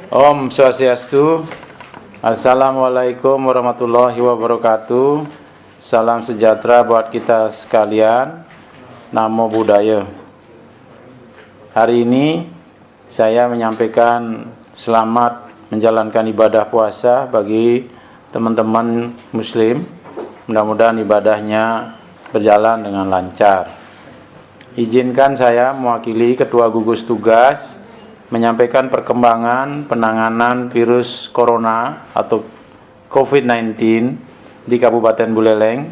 Om Swastiastu. Assalamualaikum warahmatullahi wabarakatuh. Salam sejahtera buat kita sekalian. Namo Buddhaya. Hari ini saya menyampaikan selamat menjalankan ibadah puasa bagi teman-teman muslim. Mudah-mudahan ibadahnya berjalan dengan lancar. Izinkan saya mewakili Ketua Gugus Tugas menyampaikan perkembangan penanganan virus corona atau COVID-19 di Kabupaten Buleleng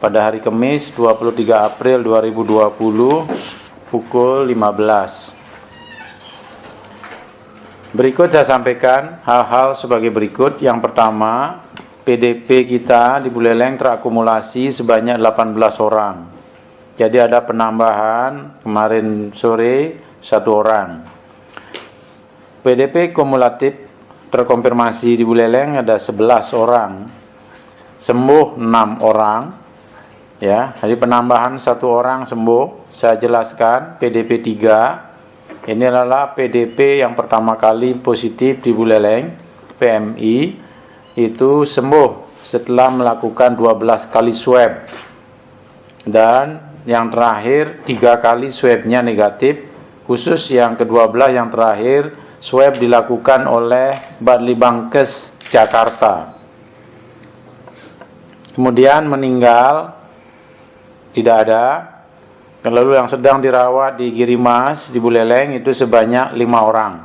pada hari Kamis 23 April 2020 pukul 15. Berikut saya sampaikan hal-hal sebagai berikut. Yang pertama, PDP kita di Buleleng terakumulasi sebanyak 18 orang. Jadi ada penambahan kemarin sore 1 orang. PDP kumulatif terkonfirmasi di Buleleng ada 11 orang, sembuh 6 orang, ya. Jadi penambahan 1 orang sembuh. Saya jelaskan PDP 3 ini adalah PDP yang pertama kali positif di Buleleng, PMI itu sembuh setelah melakukan 12 kali swab, dan yang terakhir 3 kali swabnya negatif. Khusus yang ke-12 yang terakhir swab dilakukan oleh Badlibangkes Jakarta. Kemudian meninggal tidak ada. Lalu yang sedang dirawat di Girimas di Buleleng itu sebanyak 5 orang.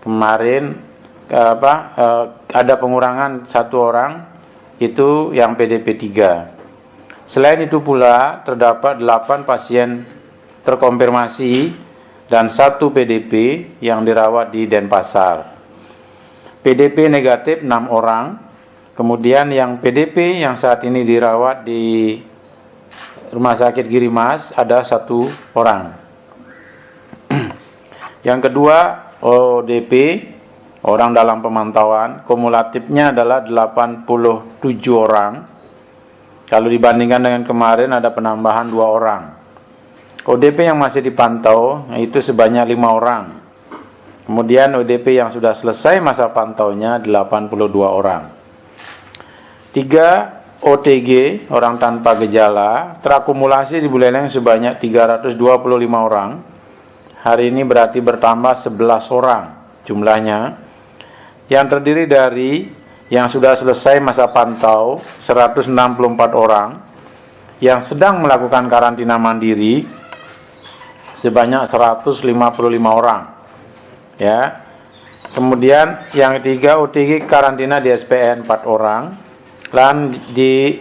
Kemarin ada pengurangan 1 orang, itu yang PDP 3. Selain itu pula terdapat 8 pasien terkonfirmasi dan 1 PDP yang dirawat di Denpasar. PDP negatif 6 orang. Kemudian yang PDP yang saat ini dirawat di Rumah Sakit Girimas ada 1 orang. Yang kedua, ODP, orang dalam pemantauan, kumulatifnya adalah 87 orang. Kalau dibandingkan dengan kemarin ada penambahan 2 orang. ODP yang masih dipantau itu sebanyak 5 orang. Kemudian ODP yang sudah selesai masa pantaunya 82 orang. 3 OTG, orang tanpa gejala, terakumulasi di Buleleng sebanyak 325 orang. Hari ini berarti bertambah 11 orang jumlahnya, yang terdiri dari yang sudah selesai masa pantau 164 orang, yang sedang melakukan karantina mandiri sebanyak 155 orang, ya. Kemudian yang ketiga OTG karantina di SPN 4 orang, dan di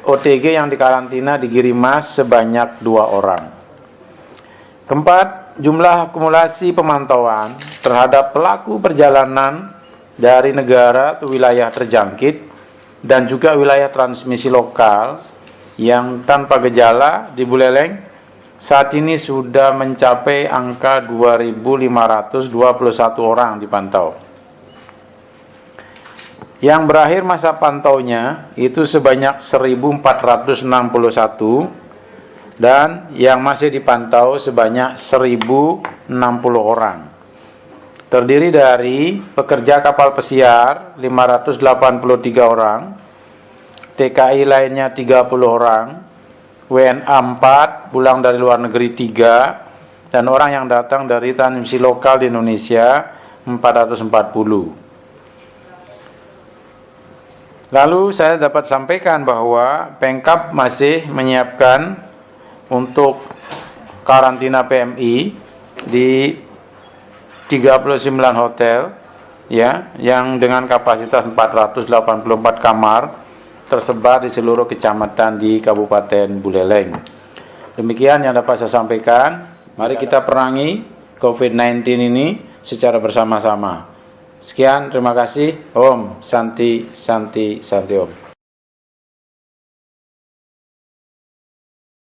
OTG yang dikarantina di Girimas sebanyak 2 orang. Keempat, jumlah akumulasi pemantauan terhadap pelaku perjalanan dari negara atau wilayah terjangkit dan juga wilayah transmisi lokal yang tanpa gejala di Buleleng saat ini sudah mencapai angka 2.521 orang dipantau. Yang berakhir masa pantaunya itu sebanyak 1.461, dan yang masih dipantau sebanyak 1.060 orang. Terdiri dari pekerja kapal pesiar 583 orang, TKI lainnya 30 orang, WNA 4, pulang dari luar negeri 3, dan orang yang datang dari transmisi lokal di Indonesia 440. Lalu saya dapat sampaikan bahwa Pemkab masih menyiapkan untuk karantina PMI di 39 hotel, ya, yang dengan kapasitas 484 kamar tersebar di seluruh kecamatan di Kabupaten Buleleng. Demikian yang dapat saya sampaikan. Mari kita perangi COVID-19 ini secara bersama-sama. Sekian, terima kasih. Om Santi Santi Santi Om.